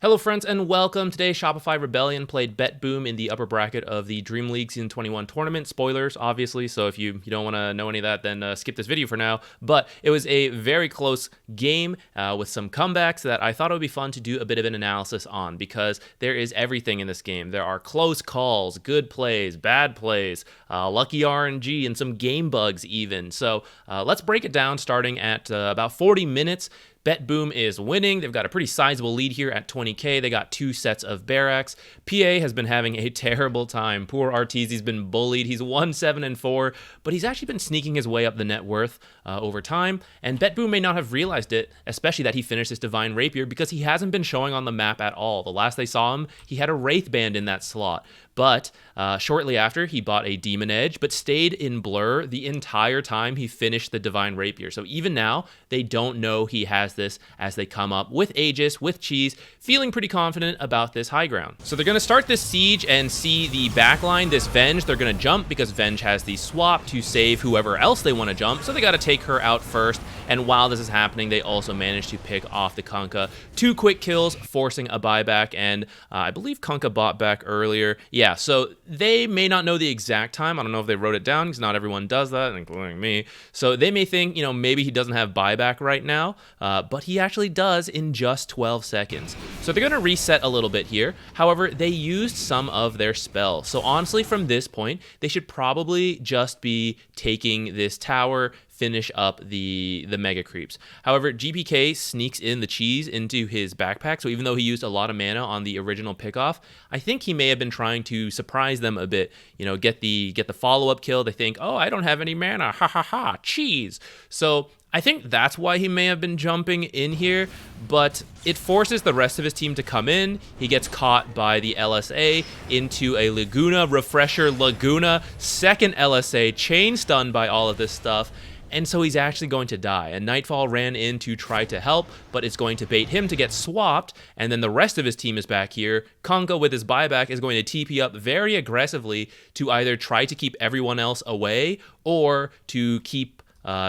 Hello friends and welcome. Today Shopify Rebellion played BetBoom in the upper bracket of the DreamLeague Season 21 tournament. Spoilers, obviously, so if you don't want to know any of that, then skip this video for now. But it was a very close game with some comebacks that I thought it would be fun to do a bit of an analysis on, because there is everything in this game. There are close calls, good plays, bad plays, lucky RNG, and some game bugs even. So let's break it down starting at about 40 minutes. BetBoom is winning. They've got a pretty sizable lead here at 20k. They got 2 sets of barracks. PA has been having a terrible time. Poor Arteezy's been bullied. He's 1-7-4, but he's actually been sneaking his way up the net worth over time. And BetBoom may not have realized it, especially that he finished his Divine Rapier, because he hasn't been showing on the map at all. The last they saw him, he had a Wraith Band in that slot. But shortly after, he bought a Demon Edge, but stayed in Blur the entire time he finished the Divine Rapier. So even now, they don't know he has this as they come up with Aegis, with Cheese, feeling pretty confident about this high ground. So they're going to start this siege and see the backline, this Venge. They're going to jump because Venge has the swap to save whoever else they want to jump. So they got to take her out first. And while this is happening, they also manage to pick off the Kunkka. 2 quick kills, forcing a buyback. And I believe Kunkka bought back earlier. Yeah, so they may not know the exact time. I don't know if they wrote it down, because not everyone does that, including me. So they may think, maybe he doesn't have buyback right now, but he actually does in just 12 seconds. So they're going to reset a little bit here. However, they used some of their spells. So honestly, from this point, they should probably just be taking this tower, finish up the mega creeps. However, GPK sneaks in the cheese into his backpack, so even though he used a lot of mana on the original pickoff, I think he may have been trying to surprise them a bit, get the follow-up kill. They think, oh, I don't have any mana, ha ha ha, cheese. So I think that's why he may have been jumping in here, but it forces the rest of his team to come in. He gets caught by the LSA into a Laguna, Refresher Laguna, second LSA, chain stunned by all of this stuff. And so he's actually going to die. And Nightfall ran in to try to help, but it's going to bait him to get swapped. And then the rest of his team is back here. Kunkka with his buyback is going to TP up very aggressively to either try to keep everyone else away or to keep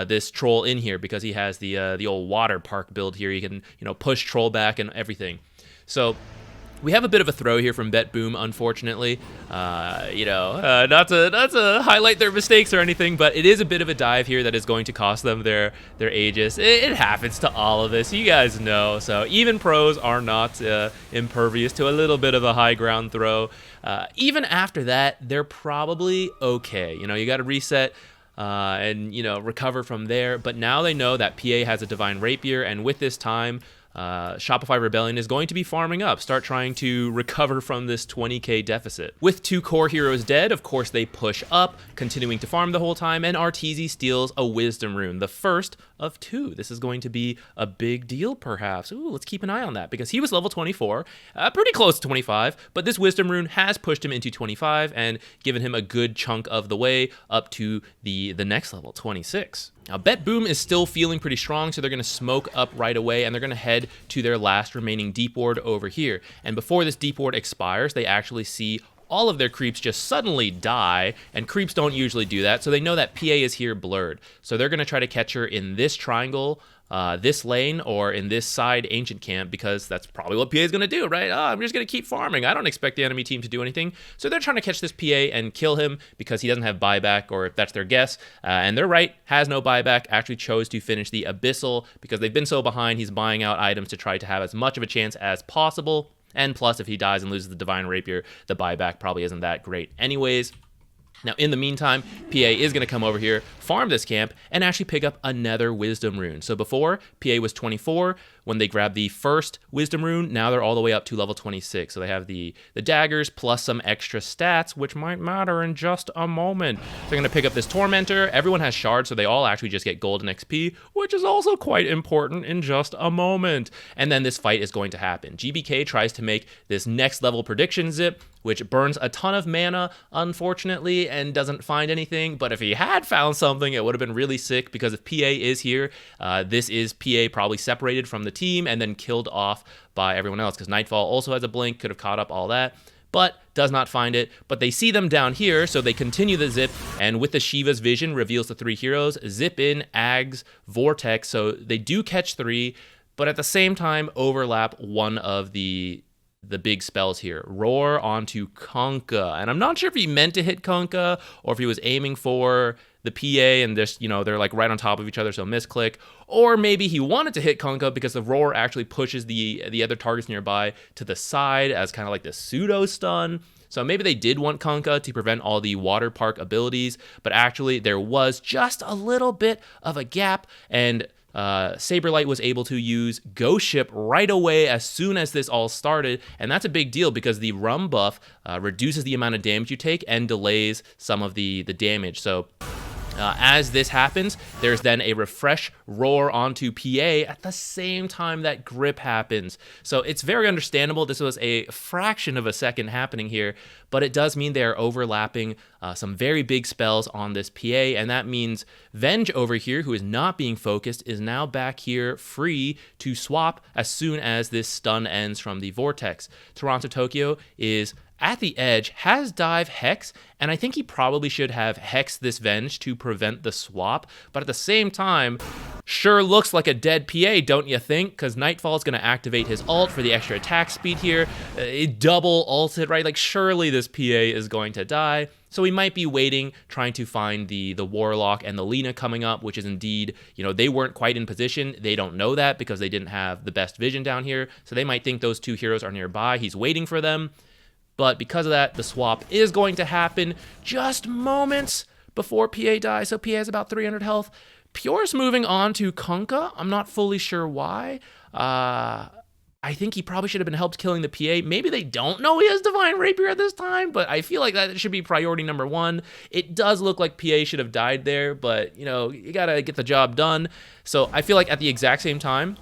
this troll in here, because he has the old water park build here. He can push troll back and everything. So we have a bit of a throw here from BetBoom, unfortunately. Not to highlight their mistakes or anything, but it is a bit of a dive here that is going to cost them their Aegis. It happens to all of us, you guys know. So even pros are not impervious to a little bit of a high ground throw. Even after that, they're probably okay. You got to reset and recover from there. But now they know that PA has a Divine Rapier, and with this time, Shopify Rebellion is going to be farming up, start trying to recover from this 20k deficit. With 2 core heroes dead, of course they push up, continuing to farm the whole time, and Arteezy steals a Wisdom Rune, the first of 2. This is going to be a big deal, perhaps. Ooh, let's keep an eye on that, because he was level 24, pretty close to 25, but this Wisdom Rune has pushed him into 25 and given him a good chunk of the way up to the next level, 26. Now, BetBoom is still feeling pretty strong, so they're going to smoke up right away, and they're going to head to their last remaining deep ward over here. And before this deep ward expires, they actually see all of their creeps just suddenly die, and creeps don't usually do that, so they know that PA is here blurred. So they're going to try to catch her in this triangle, this lane, or in this side ancient camp, because that's probably what PA is going to do, right? I'm just going to keep farming. I don't expect the enemy team to do anything. So they're trying to catch this PA and kill him because he doesn't have buyback, or if that's their guess. And they're right, has no buyback, actually chose to finish the Abyssal because they've been so behind. He's buying out items to try to have as much of a chance as possible. And plus, if he dies and loses the Divine Rapier, the buyback probably isn't that great anyways. Now, in the meantime, PA is going to come over here, farm this camp, and actually pick up another Wisdom Rune. So before, PA was 24. When they grabbed the first Wisdom Rune, now they're all the way up to level 26. So they have the daggers plus some extra stats, which might matter in just a moment. They're going to pick up this Tormentor. Everyone has shards, so they all actually just get golden XP, which is also quite important in just a moment. And then this fight is going to happen. GBK tries to make this next level prediction zip, which burns a ton of mana, unfortunately, and doesn't find anything. But if he had found something, it would have been really sick, because if PA is here, this is PA probably separated from the team and then killed off by everyone else, because Nightfall also has a blink, could have caught up all that, but does not find it. But they see them down here, so they continue the zip, and with the Shiva's vision reveals the 3 heroes, zip in, Ags, Vortex, so they do catch 3, but at the same time overlap one of the the big spells here. Roar onto Kunkka. And I'm not sure if he meant to hit Kunkka or if he was aiming for the PA and this, they're like right on top of each other, so misclick. Or maybe he wanted to hit Kunkka because the Roar actually pushes the other targets nearby to the side as kind of like the pseudo stun. So maybe they did want Kunkka to prevent all the water park abilities, but actually there was just a little bit of a gap, and Saberlight was able to use Ghost Ship right away as soon as this all started, and that's a big deal because the Rum buff reduces the amount of damage you take and delays some of the damage. So as this happens, there's then a refresh Roar onto PA at the same time that Grip happens. So it's very understandable. This was a fraction of a second happening here, but it does mean they're overlapping some very big spells on this PA, and that means Venge over here, who is not being focused, is now back here free to swap as soon as this stun ends from the Vortex. Toronto Tokyo is at the edge, has Dive Hex, and I think he probably should have Hex this Venge to prevent the swap, but at the same time, sure looks like a dead PA, don't you think? Because Nightfall is going to activate his ult for the extra attack speed here. It double ulted, right? Like, surely this PA is going to die. So we might be waiting, trying to find the Warlock and the Lina coming up, which is indeed, they weren't quite in position. They don't know that because they didn't have the best vision down here. So they might think those two heroes are nearby. He's waiting for them. But because of that, the swap is going to happen just moments before PA dies. So PA has about 300 health. Pure's moving on to Kunkka. I'm not fully sure why. I think he probably should have been helped killing the PA. Maybe they don't know he has Divine Rapier at this time, but I feel like that should be priority number one. It does look like PA should have died there, but, you got to get the job done. So I feel like at the exact same time,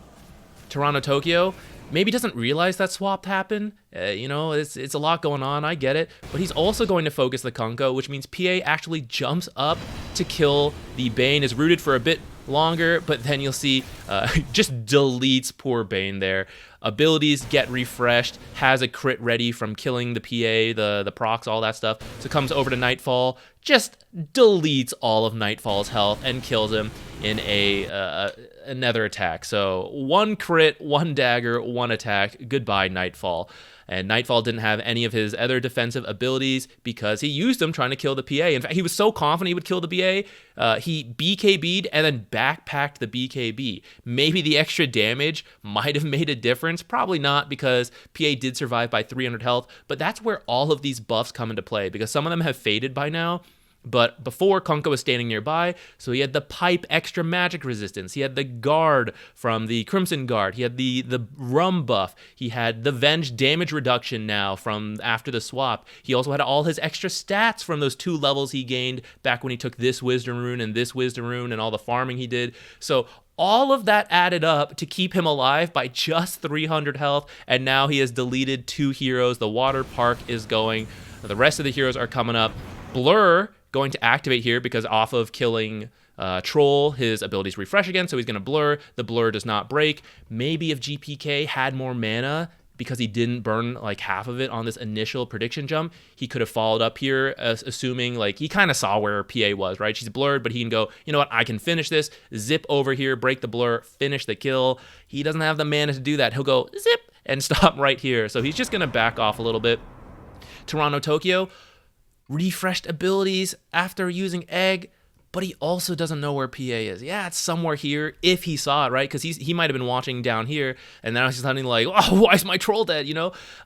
Toronto Tokyo maybe doesn't realize that swap happened. It's a lot going on, I get it. But he's also going to focus the Kunkka, which means PA actually jumps up to kill the Bane, is rooted for a bit longer, but then you'll see just deletes poor Bane there. Abilities get refreshed, has a crit ready from killing the PA, the procs, all that stuff. So comes over to Nightfall, just deletes all of Nightfall's health and kills him in another attack. So one crit, one dagger, one attack. Goodbye, Nightfall. And Nightfall didn't have any of his other defensive abilities because he used them trying to kill the PA. In fact, he was so confident he would kill the PA, he BKB'd and then backpacked the BKB. Maybe the extra damage might have made a difference. Probably not, because PA did survive by 300 health. But that's where all of these buffs come into play, because some of them have faded by now. But before, Kunkka was standing nearby, so he had the Pipe extra magic resistance. He had the Guard from the Crimson Guard. He had the Rum buff. He had the Venge damage reduction now from after the swap. He also had all his extra stats from those 2 levels he gained back when he took this Wisdom Rune and this Wisdom Rune and all the farming he did. So all of that added up to keep him alive by just 300 health, and now he has deleted 2 heroes. The Water Park is going. The rest of the heroes are coming up. Blur going to activate here because off of killing Troll, his abilities refresh again, so he's going to Blur. The Blur does not break. Maybe if GPK had more mana, because he didn't burn like half of it on this initial prediction jump, he could have followed up here, assuming like he kind of saw where PA was, right? She's blurred, but he can go, you know what, I can finish this, zip over here, break the blur, finish the kill. He doesn't have the mana to do that. He'll go zip and stop right here. So he's just going to back off a little bit. Toronto Tokyo refreshed abilities after using Egg, but he also doesn't know where PA is. Yeah, it's somewhere here if he saw it, right? Because he might have been watching down here, and now he's suddenly like, oh, why is my troll dead,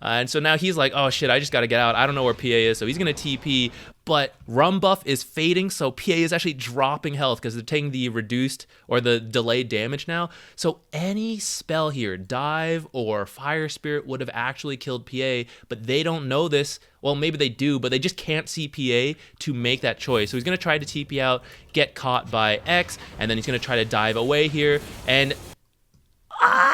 And so now he's like, oh, shit, I just got to get out. I don't know where PA is, so he's going to TP. But Rum buff is fading, so PA is actually dropping health because they're taking the reduced or the delayed damage now. So any spell here, Dive or Fire Spirit, would have actually killed PA, but they don't know this. Well, maybe they do, but they just can't see PA to make that choice. So he's going to try to TP out, get caught by X, and then he's going to try to dive away here. And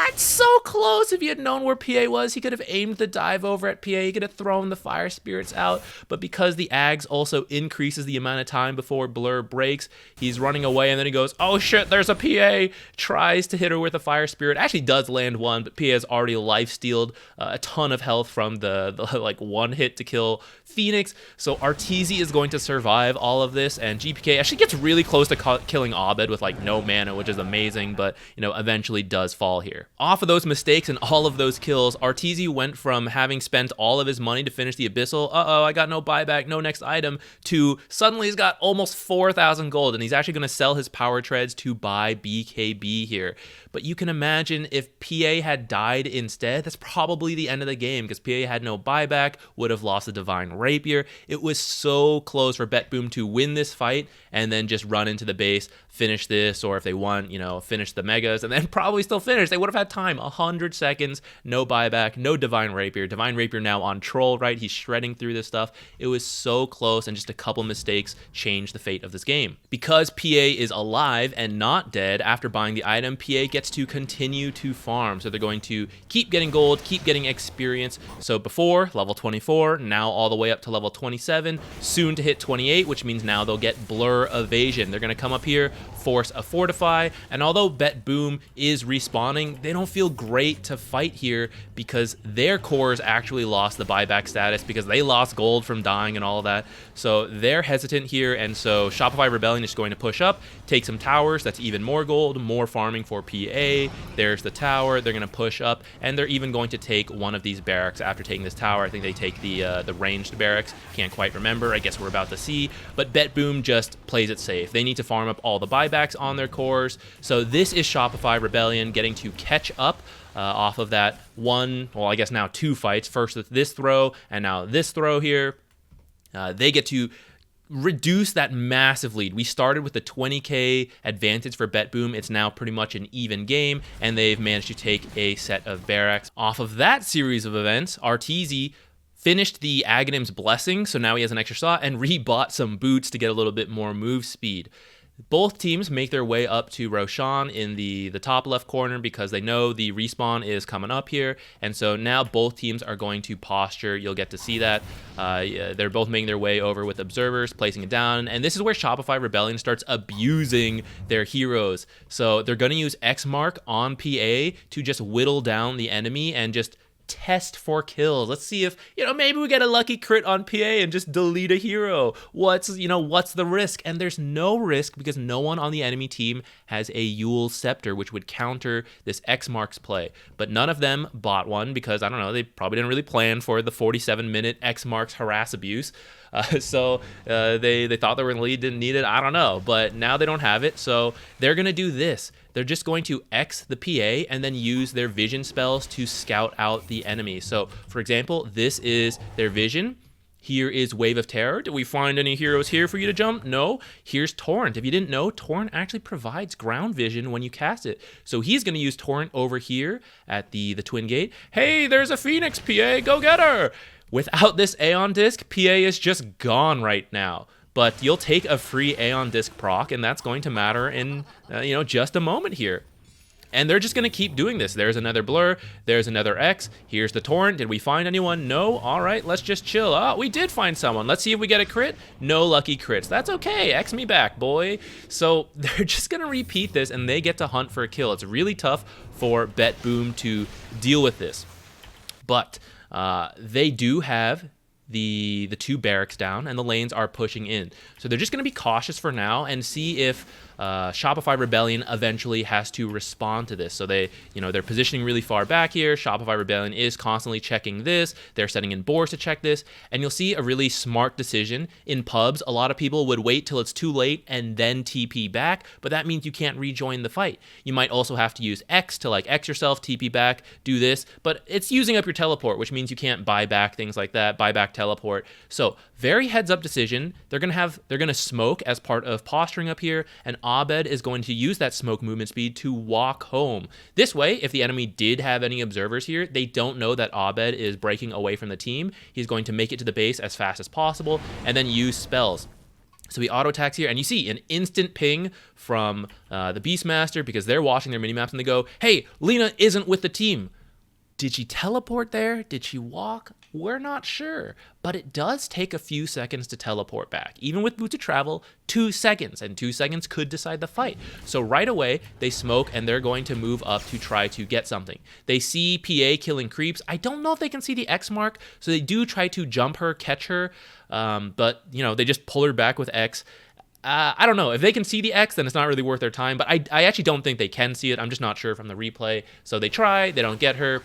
it's so close. If he had known where PA was, he could have aimed the dive over at PA. He could have thrown the Fire Spirits out. But because the Ags also increases the amount of time before Blur breaks, he's running away, and then he goes, oh shit, there's a PA. Tries to hit her with a Fire Spirit. Actually does land one, but PA has already life-stealed a ton of health from the like one hit to kill Phoenix. So Arteezy is going to survive all of this, and GPK actually gets really close to killing Abed with like no mana, which is amazing, but eventually does fall here. Off of those mistakes and all of those kills, Arteezy went from having spent all of his money to finish the Abyssal, I got no buyback, no next item, to suddenly he's got almost 4,000 gold, and he's actually going to sell his power treads to buy BKB here. But you can imagine if PA had died instead, that's probably the end of the game, because PA had no buyback, would have lost the Divine Rapier. It was so close for BetBoom to win this fight and then just run into the base, finish this, or if they won, finish the megas, and then probably still finish. They would have had time, 100 seconds, no buyback, no Divine Rapier. Divine Rapier now on Troll, right? He's shredding through this stuff. It was so close, and just a couple mistakes changed the fate of this game. Because PA is alive and not dead, after buying the item, PA gets to continue to farm. So they're going to keep getting gold, keep getting experience. So before, level 24, now all the way up to level 27, soon to hit 28, which means now they'll get Blur Evasion. They're going to come up here, force a Fortify, and although BetBoom is respawning, they don't feel great to fight here because their cores actually lost the buyback status because they lost gold from dying and all of that. So they're hesitant here, and so Shopify Rebellion is going to push up, take some towers, that's even more gold, more farming for PA. There's the tower, they're going to push up, and they're even going to take one of these barracks after taking this tower. I think they take the ranged barracks, can't quite remember, I guess we're about to see, but BetBoom just plays it safe. They need to farm up all the buybacks on their cores, so this is Shopify Rebellion getting to catch up off of that I guess now two fights, first with this throw, and now this throw here. They get to reduce that massive lead. We started with a 20k advantage for BetBoom. It's now pretty much an even game, and they've managed to take a set of barracks. Off of that series of events, Arteezy finished the Aghanim's Blessing, so now he has an extra slot, and rebought some boots to get a little bit more move speed. Both teams make their way up to Roshan in the top left corner because they know the respawn is coming up here. And so now both teams are going to posture. You'll get to see that. They're both making their way over with observers, placing it down. And this is where Shopify Rebellion starts abusing their heroes. So they're going to use X Mark on PA to just whittle down the enemy and just test for kills. Let's see if, maybe we get a lucky crit on PA and just delete a hero. What's the risk? And there's no risk because no one on the enemy team has a Yule Scepter, which would counter this X Marks play. But none of them bought one because, I don't know, they probably didn't really plan for the 47-minute X Marks harass abuse. So they thought they were in the lead, didn't need it. I don't know. But now they don't have it. So they're going to do this. They're just going to X the PA and then use their vision spells to scout out the enemy. So, for example, this is their vision. Here is Wave of Terror. Did we find any heroes here for you to jump? No. Here's Torrent. If you didn't know, Torrent actually provides ground vision when you cast it. So he's going to use Torrent over here at the Twin Gate. Hey, there's a Phoenix, PA. Go get her. Without this Aeon Disc, PA is just gone right now. But you'll take a free Aeon Disc proc, and that's going to matter in, just a moment here. And they're just going to keep doing this. There's another Blur. There's another X. Here's the Torrent. Did we find anyone? No. All right, let's just chill. Oh, we did find someone. Let's see if we get a crit. No lucky crits. That's okay. X me back, boy. So they're just going to repeat this, and they get to hunt for a kill. It's really tough for BetBoom to deal with this. But they do have the two barracks down, and the lanes are pushing in. So they're just going to be cautious for now and see if Shopify Rebellion eventually has to respond to this. So they're positioning really far back here. Shopify Rebellion is constantly checking this. They're setting in boards to check this, and you'll see a really smart decision. In pubs, a lot of people would wait till it's too late and then TP back, but that means you can't rejoin the fight. You might also have to use X to X yourself, TP back, do this, but it's using up your teleport, which means you can't buy back things like that, buy back teleport. So very heads up decision. They're gonna smoke as part of posturing up here, and Abed is going to use that smoke movement speed to walk home. This way, if the enemy did have any observers here, they don't know that Abed is breaking away from the team. He's going to make it to the base as fast as possible and then use spells. So he auto attacks here, and you see an instant ping from the Beastmaster because they're watching their minimaps and they go, hey, Lina isn't with the team. Did she teleport there? Did she walk? We're not sure, but it does take a few seconds to teleport back. Even with Boots of Travel, 2 seconds, and 2 seconds could decide the fight. So right away, they smoke, and they're going to move up to try to get something. They see PA killing creeps. I don't know if they can see the X mark, so they do try to jump her, catch her, but they just pull her back with X. I don't know. If they can see the X, then it's not really worth their time. But I actually don't think they can see it. I'm just not sure from the replay. So they try. They don't get her.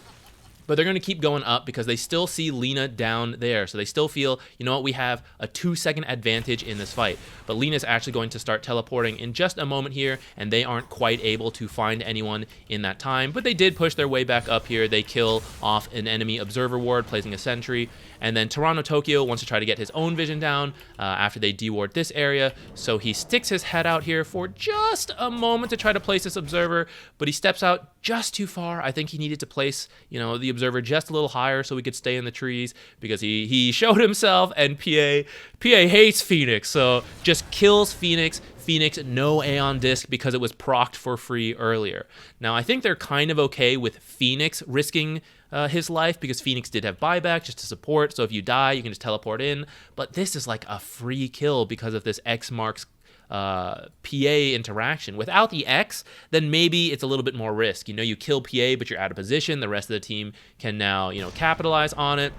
But they're going to keep going up because they still see Lina down there. So they still feel, you know what, we have a 2-second advantage in this fight. But Lina's actually going to start teleporting in just a moment here, and they aren't quite able to find anyone in that time. But they did push their way back up here. They kill off an enemy observer ward, placing a sentry. And then Toronto Tokyo wants to try to get his own vision down after they deward this area. So he sticks his head out here for just a moment to try to place this observer, but he steps out just too far. I think he needed to place, you know, the observer just a little higher so he could stay in the trees, because he showed himself, and PA hates Phoenix, so just kills Phoenix. Phoenix, no Aeon Disc because it was procced for free earlier. Now, I think they're kind of okay with Phoenix risking his life, because Phoenix did have buyback just to support, so if you die, you can just teleport in. But this is like a free kill because of this X marks PA interaction. Without the X, then maybe it's a little bit more risk. You know, you kill PA, but you're out of position. The rest of the team can now, you know, capitalize on it.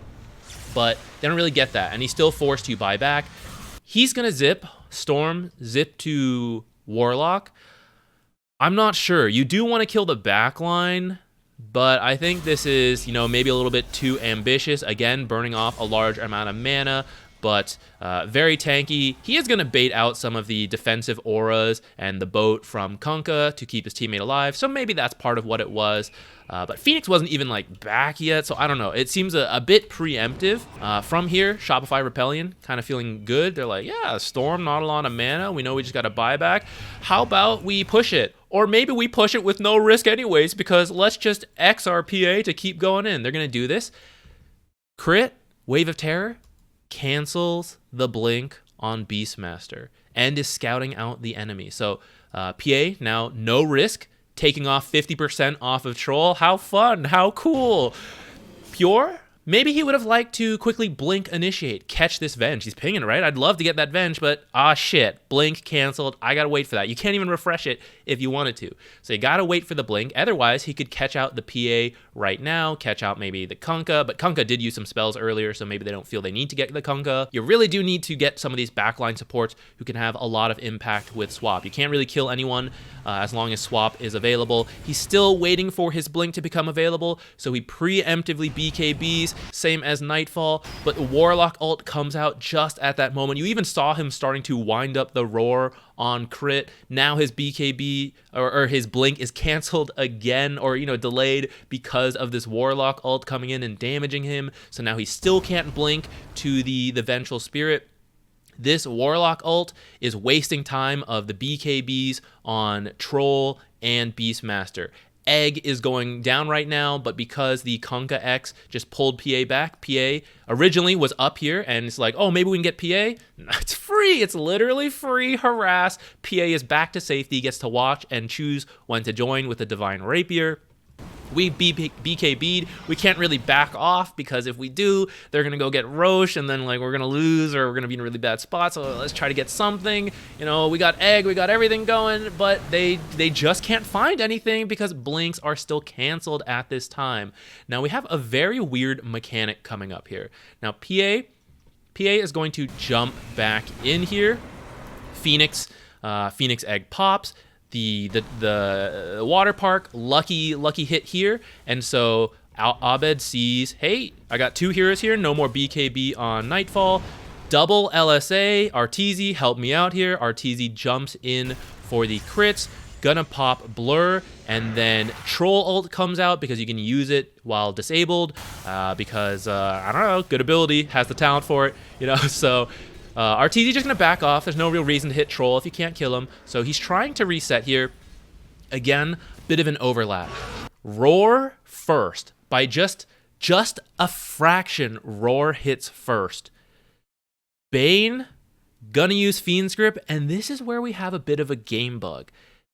But they don't really get that, and he's still forced to buy back. He's gonna zip to Warlock. I'm not sure. You do want to kill the backline, but I think this is, you know, maybe a little bit too ambitious. Again, burning off a large amount of mana, but very tanky. He is going to bait out some of the defensive auras and the boat from Kunkka to keep his teammate alive, so maybe that's part of what it was. But Phoenix wasn't even like back yet, so I don't know. It seems a bit preemptive. From here, Shopify Rebellion kind of feeling good. They're like, yeah, Storm, not a lot of mana. We know we just got to buy back. How about we push it? Or maybe we push it with no risk anyways, because let's just X our PA to keep going in. They're going to do this. Crit, Wave of Terror, cancels the blink on Beastmaster and is scouting out the enemy. So PA now no risk, taking off 50% off of Troll. How fun, how cool. Pure, maybe he would have liked to quickly blink initiate, catch this Venge. He's pinging, right? I'd love to get that Venge, but shit, blink canceled. I gotta wait for that. You can't even refresh it if you wanted to. So you gotta wait for the blink. Otherwise, he could catch out the PA right now, catch out maybe the Kunkka, but Kunkka did use some spells earlier, so maybe they don't feel they need to get the Kunkka. You really do need to get some of these backline supports who can have a lot of impact with Swap. You can't really kill anyone as long as Swap is available. He's still waiting for his blink to become available, so he preemptively BKBs, same as Nightfall, but the Warlock ult comes out just at that moment. You even saw him starting to wind up the roar on crit. Now his BKB or his blink is canceled again, or, you know, delayed because of this Warlock ult coming in and damaging him. So now he still can't blink to the Vengeful Spirit. This Warlock ult is wasting time of the BKBs on Troll and Beastmaster. Egg is going down right now, but because the Kunkka X just pulled PA back, PA originally was up here, and it's like, oh, maybe we can get PA. It's free. It's literally free harass. PA is back to safety, gets to watch and choose when to join with the Divine Rapier. We BKB'd. We can't really back off, because if we do, they're going to go get Roche, and then like we're going to lose, or we're going to be in a really bad spot. So let's try to get something. You know, we got Egg, we got everything going, but they just can't find anything because blinks are still canceled at this time. Now we have a very weird mechanic coming up here. Now PA is going to jump back in here. Phoenix Egg pops. The water park, lucky hit here, and so Abed sees, hey, I got 2 heroes here, no more BKB on Nightfall, double LSA, Arteezy, help me out here. Arteezy jumps in for the crits, gonna pop Blur, and then Troll ult comes out because you can use it while disabled, because, I don't know, good ability, has the talent for it, you know, so... Arteezy just going to back off. There's no real reason to hit Troll if you can't kill him. So he's trying to reset here. Again, bit of an overlap. Roar first. By just a fraction, Roar hits first. Bane, gonna use Fiend's Grip, and this is where we have a bit of a game bug.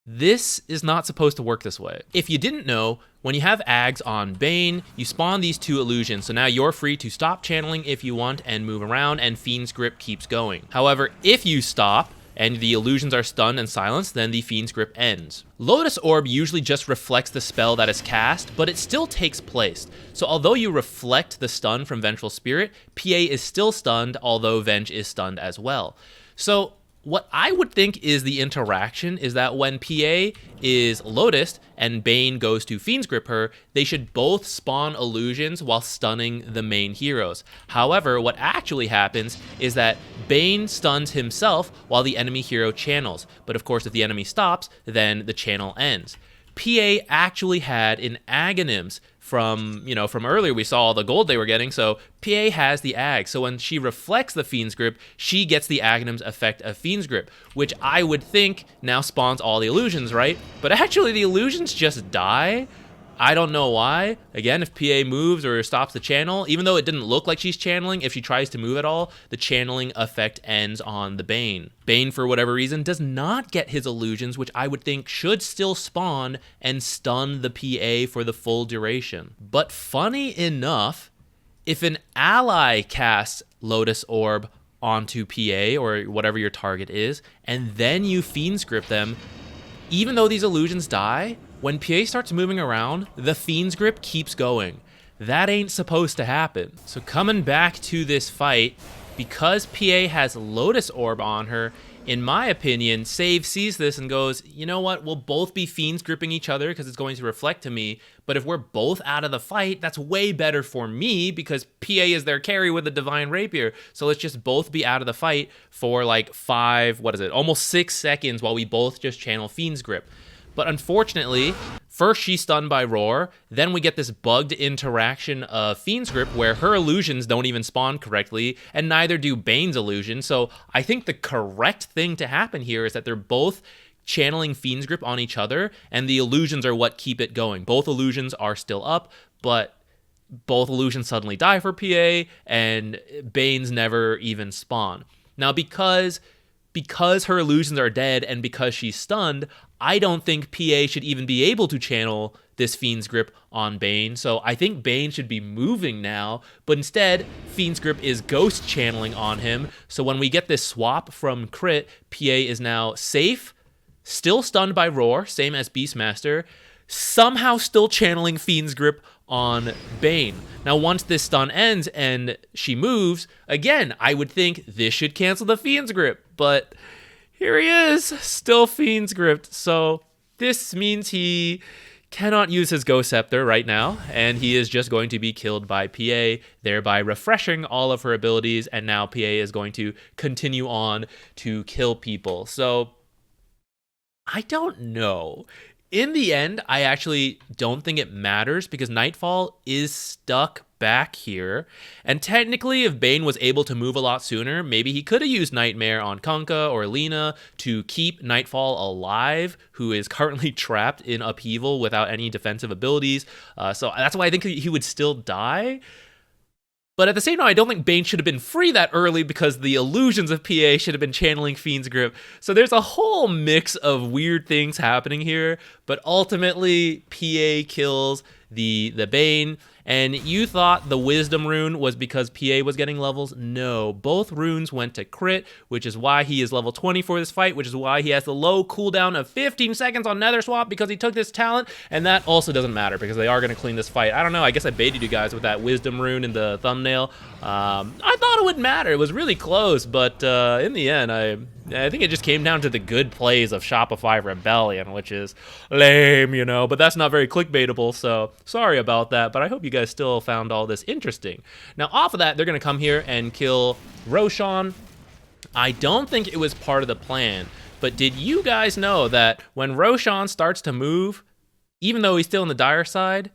This is not supposed to work this way. If you didn't know, when you have Ags on Bane, you spawn these 2 illusions, so now you're free to stop channeling if you want and move around, and Fiend's Grip keeps going. However, if you stop and the illusions are stunned and silenced, then the Fiend's Grip ends. Lotus Orb usually just reflects the spell that is cast, but it still takes place. So although you reflect the stun from Vengeful Spirit, PA is still stunned, although Venge is stunned as well. So what I would think is the interaction is that when PA is Lotus and Bane goes to Fiend's Grip her, they should both spawn illusions while stunning the main heroes. However, what actually happens is that Bane stuns himself while the enemy hero channels. But of course, if the enemy stops, then the channel ends. PA actually had an Aghanims from earlier. We saw all the gold they were getting, so PA has the Ag. So when she reflects the Fiend's Grip, she gets the Aghanims effect of Fiend's Grip, which I would think now spawns all the illusions, right? But actually the illusions just die. I don't know why. Again, if PA moves or stops the channel, even though it didn't look like she's channeling, if she tries to move at all, the channeling effect ends on the Bane. Bane, for whatever reason, does not get his illusions, which I would think should still spawn and stun the PA for the full duration. But funny enough, if an ally casts Lotus Orb onto PA or whatever your target is, and then you Fiend's Grip them, even though these illusions die, when PA starts moving around, the Fiend's Grip keeps going. That ain't supposed to happen. So coming back to this fight, because PA has Lotus Orb on her, in my opinion, Save sees this and goes, you know what, we'll both be Fiends gripping each other because it's going to reflect to me, but if we're both out of the fight, that's way better for me because PA is their carry with a Divine Rapier, so let's just both be out of the fight for like almost 6 seconds while we both just channel Fiends Grip. But unfortunately, first she's stunned by Roar, then we get this bugged interaction of Fiend's Grip where her illusions don't even spawn correctly, and neither do Bane's illusions. So I think the correct thing to happen here is that they're both channeling Fiend's Grip on each other, and the illusions are what keep it going. Both illusions are still up, but both illusions suddenly die for PA, and Bane's never even spawn. Now, because her illusions are dead and because she's stunned, I don't think PA should even be able to channel this Fiend's Grip on Bane. So I think Bane should be moving now, but instead, Fiend's Grip is ghost channeling on him. So when we get this swap from Crit, PA is now safe, still stunned by Roar, same as Beastmaster, somehow still channeling Fiend's Grip on Bane. Now, once this stun ends and she moves, again, I would think this should cancel the Fiend's Grip, but here he is, still Fiend's Gripped. So this means he cannot use his Ghost Scepter right now, and he is just going to be killed by PA, thereby refreshing all of her abilities, and now PA is going to continue on to kill people. So I don't know. In the end, I actually don't think it matters because Nightfall is stuck back here. And technically, if Bane was able to move a lot sooner, maybe he could have used Nightmare on Kunkka or Lina to keep Nightfall alive, who is currently trapped in Upheaval without any defensive abilities. So that's why I think he would still die. But at the same time, I don't think Bane should have been free that early because the illusions of PA should have been channeling Fiend's Grip. So there's a whole mix of weird things happening here. But ultimately, PA kills the Bane. And you thought the Wisdom rune was because PA was getting levels? No, both runes went to Crit, which is why he is level 20 for this fight, which is why he has the low cooldown of 15 seconds on Nether Swap because he took this talent, and that also doesn't matter because they are going to clean this fight. I don't know, I guess I baited you guys with that Wisdom rune in the thumbnail. I thought it would matter. It was really close, but in the end, I think it just came down to the good plays of Shopify Rebellion, which is lame, but that's not very clickbaitable, so sorry about that, but I hope you guys still found all this interesting. Now, off of that, they're going to come here and kill Roshan. I don't think it was part of the plan, but did you guys know that when Roshan starts to move, even though he's still in the dire side,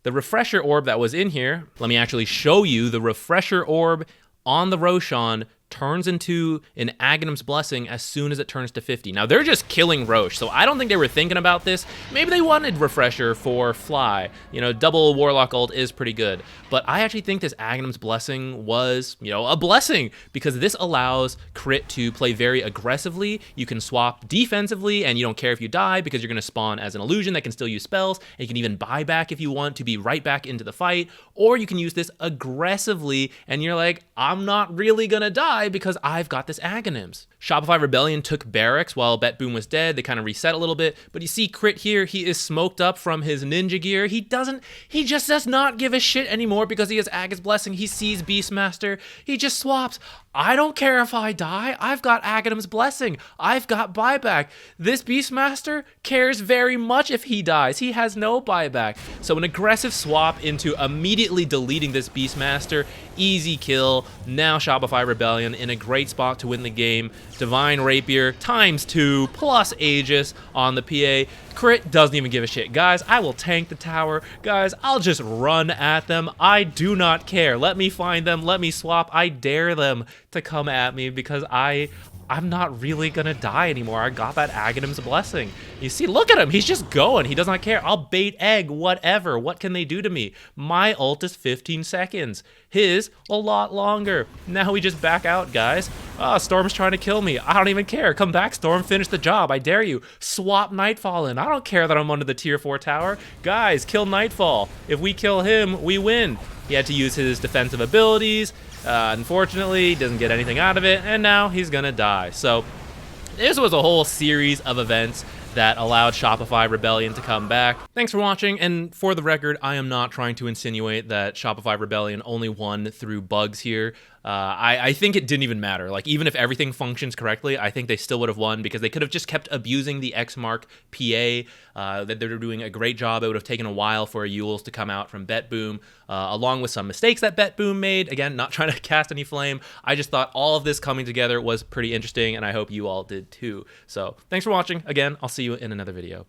the refresher orb that was in here, let me actually show you the refresher orb on the Roshan turns into an Aghanim's Blessing as soon as it turns to 50. Now, they're just killing Roche, so I don't think they were thinking about this. Maybe they wanted Refresher for Fly. Double Warlock ult is pretty good. But I actually think this Aghanim's Blessing was, a blessing, because this allows Crit to play very aggressively. You can swap defensively, and you don't care if you die, because you're going to spawn as an illusion that can still use spells, and you can even buy back if you want to be right back into the fight, or you can use this aggressively, and you're like, I'm not really going to die, die because I've got this Aghanims. Shopify Rebellion took barracks while BetBoom was dead. They kind of reset a little bit, but you see Crit here, he is smoked up from his ninja gear. He just does not give a shit anymore because he has Aga's Blessing. He sees Beastmaster. He just swaps. I don't care if I die. I've got Aghanim's Blessing. I've got buyback. This Beastmaster cares very much if he dies. He has no buyback. So an aggressive swap into immediately deleting this Beastmaster. Easy kill. Now Shopify Rebellion in a great spot to win the game. Divine Rapier ×2 plus Aegis on the PA. Crit doesn't even give a shit. Guys, I will tank the tower. Guys, I'll just run at them. I do not care. Let me find them. Let me swap. I dare them to come at me because I'm not really gonna die anymore. I got that Aghanim's Blessing. You see, look at him. He's just going. He does not care. I'll bait egg, whatever. What can they do to me? My ult is 15 seconds. His, a lot longer. Now we just back out, guys. Oh, Storm's trying to kill me. I don't even care. Come back, Storm. Finish the job. I dare you. Swap Nightfall in. I don't care that I'm under the tier 4 tower. Guys, kill Nightfall. If we kill him, we win. He had to use his defensive abilities. Unfortunately, doesn't get anything out of it, and now he's gonna die. So this was a whole series of events that allowed Shopify Rebellion to come back. Thanks for watching, and for the record, I am not trying to insinuate that Shopify Rebellion only won through bugs here. I think it didn't even matter. Like, even if everything functions correctly, I think they still would have won because they could have just kept abusing the Xmark PA. That they're doing a great job. It would have taken a while for a Yules to come out from BetBoom, along with some mistakes that BetBoom made. Again, not trying to cast any flame. I just thought all of this coming together was pretty interesting, and I hope you all did too. So thanks for watching. Again, I'll see you in another video.